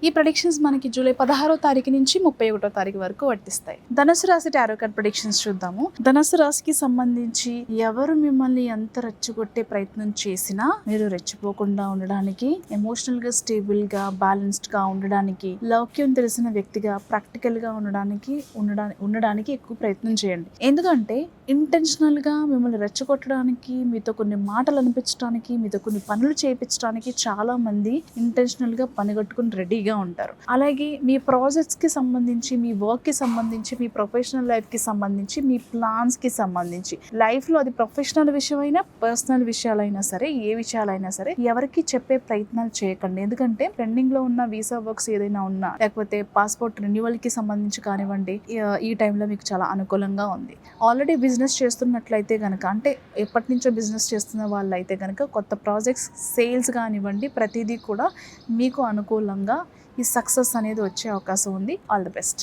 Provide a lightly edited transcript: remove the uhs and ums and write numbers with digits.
ఈ ప్రెడిక్షన్స్ మనకి జూలై 16వ తారీఖు నుంచి 31వ తారీఖు వరకు వర్తిస్తాయి. ధనుసు రాశి టారో కార్డ్ ప్రెడిక్షన్స్ చూద్దాము. ధనుసు రాశికి సంబంధించి ఎవరు మిమ్మల్ని ఎంత రెచ్చగొట్టే ప్రయత్నం చేసినా మీరు రెచ్చిపోకుండా ఉండడానికి, ఎమోషనల్ గా స్టేబుల్ గా బ్యాలెన్స్డ్ గా ఉండడానికి, లౌక్యం తెలిసిన వ్యక్తిగా ప్రాక్టికల్ గా ఉండడానికి ఎక్కువ ప్రయత్నం చేయండి. ఎందుకంటే ఇంటెన్షనల్ గా మిమ్మల్ని రెచ్చగొట్టడానికి, మీతో కొన్ని మాటలు అనిపించడానికి, మీతో కొన్ని పనులు చేయించడానికి చాలా మంది ఇంటెన్షనల్ గా పనిగట్టుకుని రెడీగా ఉంటారు. అలాగే మీ ప్రాజెక్ట్స్ కి సంబంధించి, మీ వర్క్ కి సంబంధించి, మీ ప్రొఫెషనల్ లైఫ్ కి సంబంధించి, మీ ప్లాన్స్ కి సంబంధించి, లైఫ్ లో అది ప్రొఫెషనల్ విషయమైనా పర్సనల్ విషయాలైనా సరే, ఏ విషయాలైనా సరే ఎవరికి చెప్పే ప్రయత్నాలు చేయకండి. ఎందుకంటే పెండింగ్ లో ఉన్న వీసా వర్క్స్ ఏదైనా ఉన్నా, లేకపోతే పాస్పోర్ట్ రెన్యువల్ కి సంబంధించి కానివ్వండి, ఈ టైంలో మీకు చాలా అనుకూలంగా ఉంది. ఆల్రెడీ బిజినెస్ చేస్తున్నట్లయితే కనుక, అంటే ఎప్పటి నుంచో బిజినెస్ చేస్తున్న వాళ్ళు అయితే కనుక, కొత్త ప్రాజెక్ట్స్ సేల్స్ కానివ్వండి, ప్రతిదీ కూడా మీకు అనుకూలంగా ఈ సక్సెస్ అనేది వచ్చే అవకాశం ఉంది. All the best.